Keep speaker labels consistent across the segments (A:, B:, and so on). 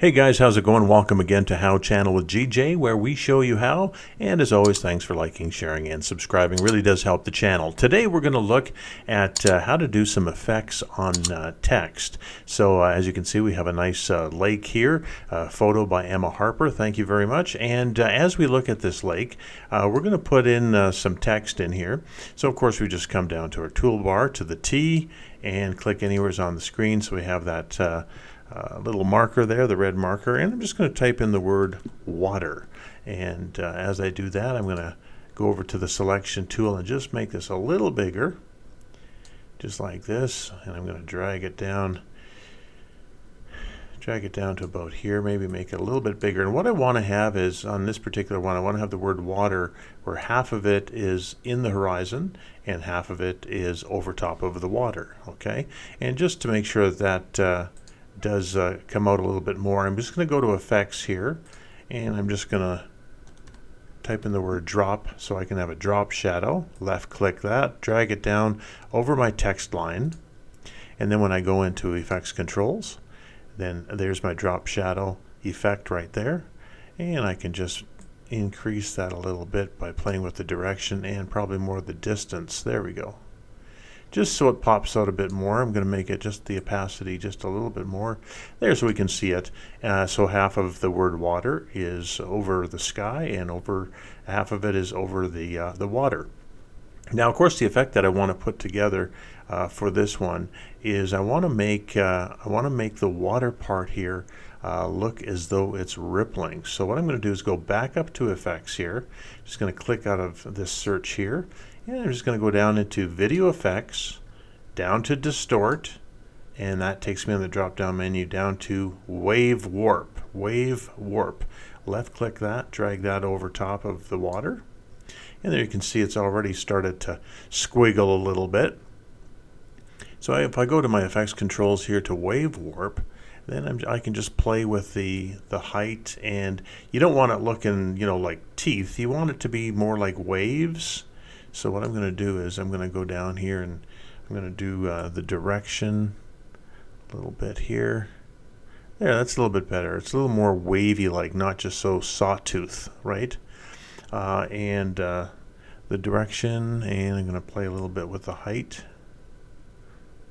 A: Hey guys, how's it going? Welcome again to How Channel with GJ, where we show you how. And as always, thanks for liking, sharing, and subscribing. Really does help the channel. Today we're going to look at how to do some effects on text. So as you can see, we have a nice lake here, photo by Emma Harper. Thank you very much. And as we look at this lake, we're going to put in some text in here. So of course, we just come down to our toolbar, to the T, and click anywhere on the screen. So we have that little marker there, the red marker, and I'm just going to type in the word water. And as I do that, I'm going to go over to the selection tool and just make this a little bigger, just like this. And I'm going to drag it down to about here, maybe make it a little bit bigger. And what I want to have is, on this particular one, I want to have the word water where half of it is in the horizon and half of it is over top of the water. Okay, and just to make sure that does come out a little bit more, I'm just going to go to effects here, and I'm just going to type in the word drop so I can have a drop shadow. Left click that, drag it down over my text line, and then when I go into effects controls, then there's my drop shadow effect right there, and I can just increase that a little bit by playing with the direction and probably more the distance. There we go. Just so it pops out a bit more, I'm going to make it just the opacity just a little bit more there so we can see it. So half of the word water is over the sky, and over half of it is over the water. Now, of course, the effect that I want to put together for this one is I want to make the water part here look as though it's rippling. So what I'm going to do is go back up to effects here. Just going to click out of this search here. And I'm just going to go down into Video Effects, down to Distort, and that takes me on the drop-down menu down to Wave Warp. Wave Warp. Left-click that, drag that over top of the water, and there you can see it's already started to squiggle a little bit. So if I go to my effects controls here to Wave Warp, then I can just play with the height, and you don't want it looking, like teeth. You want it to be more like waves. So what I'm going to do is I'm going to go down here and I'm going to do the direction a little bit here. There, that's a little bit better. It's a little more wavy, like not just so sawtooth, right? And the direction, and I'm going to play a little bit with the height.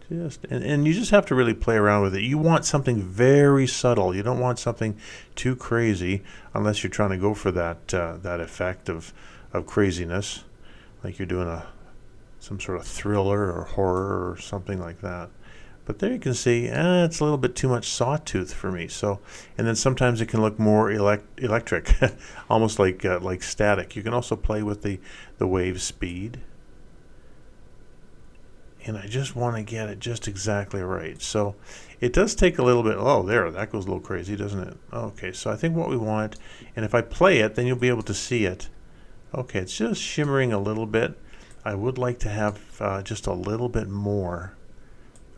A: And you just have to really play around with it. You want something very subtle. You don't want something too crazy unless you're trying to go for that effect of craziness, like you're doing some sort of thriller or horror or something like that. But there you can see it's a little bit too much sawtooth for me. So, and then sometimes it can look more electric, almost like static. You can also play with the wave speed. And I just want to get it just exactly right. So it does take a little bit. Oh, there, that goes a little crazy, doesn't it? Okay, so I think what we want, and if I play it, then you'll be able to see it. Okay, it's just shimmering a little bit. I would like to have just a little bit more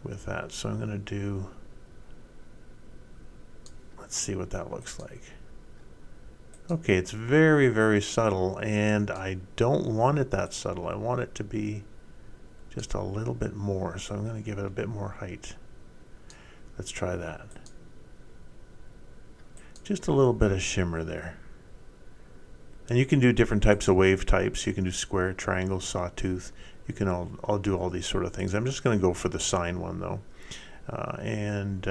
A: with that. So I'm going to do, let's see what that looks like. Okay, it's very, very subtle, and I don't want it that subtle. I want it to be just a little bit more. So I'm going to give it a bit more height. Let's try that. Just a little bit of shimmer there. And you can do different types of wave types. You can do square, triangle, sawtooth. You can all do all these sort of things. I'm just going to go for the sine one, though. And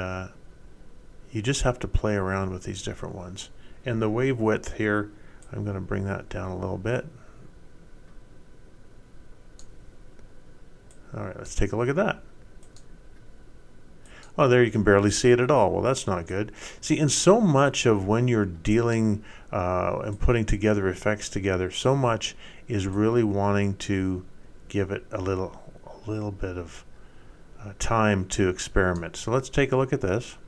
A: you just have to play around with these different ones. And the wave width here, I'm going to bring that down a little bit. All right, let's take a look at that. Oh, there you can barely see it at all. Well, that's not good. See, and so much of when you're dealing and putting together effects together, so much is really wanting to give it a little bit of time to experiment. So let's take a look at this.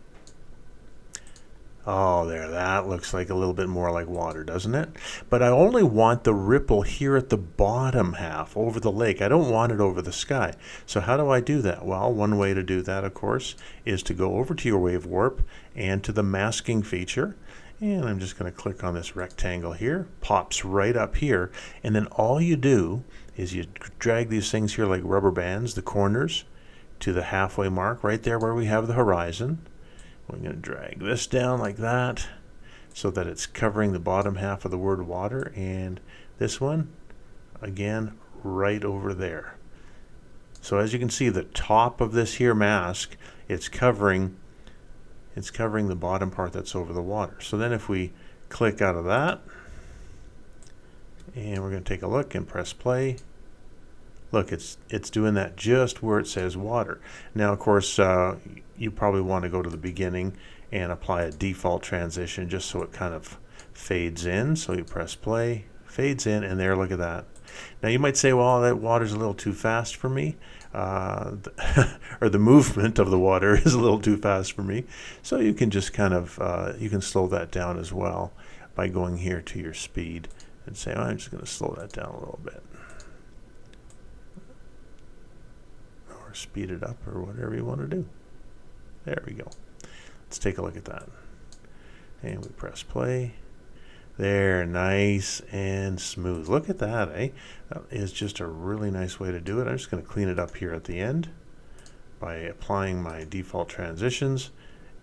A: Oh, there, that looks like a little bit more like water, doesn't it? But I only want the ripple here at the bottom half over the lake. I don't want it over the sky. So how do I do that? Well, one way to do that, of course, is to go over to your wave warp and to the masking feature. And I'm just going to click on this rectangle here. Pops right up here. And then all you do is you drag these things here like rubber bands, the corners, to the halfway mark right there where we have the horizon. We're going to drag this down like that so that it's covering the bottom half of the word water, and this one again right over there. So as you can see, the top of this here mask, it's covering the bottom part that's over the water. So then if we click out of that, and we're going to take a look and press play, look, it's doing that just where it says water. Now of course you probably want to go to the beginning and apply a default transition just so it kind of fades in. So you press play, fades in, and there, look at that. Now you might say, well, that water's a little too fast for me, or the movement of the water is a little too fast for me. So you can just kind of, you can slow that down as well by going here to your speed and say, oh, I'm just going to slow that down a little bit. Or speed it up, or whatever you want to do. There we go. Let's take a look at that. And we press play. There, nice and smooth. Look at that, eh? That is just a really nice way to do it. I'm just going to clean it up here at the end by applying my default transitions.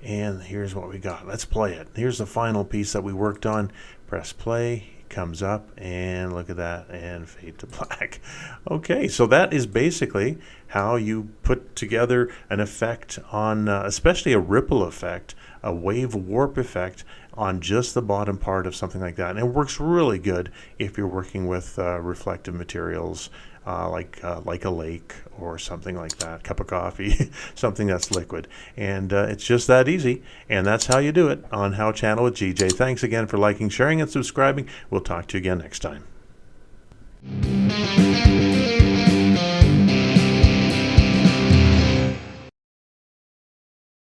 A: And here's what we got. Let's play it. Here's the final piece that we worked on. Press play. It comes up, and look at that, and fade to black. Okay, so that is basically how you put together an effect on, especially a ripple effect, a wave warp effect on just the bottom part of something like that. And it works really good if you're working with reflective materials like a lake or something like that, cup of coffee, something that's liquid. And it's just that easy. And that's how you do it on How Channel with GJ. Thanks again for liking, sharing, and subscribing. We'll talk to you again next time.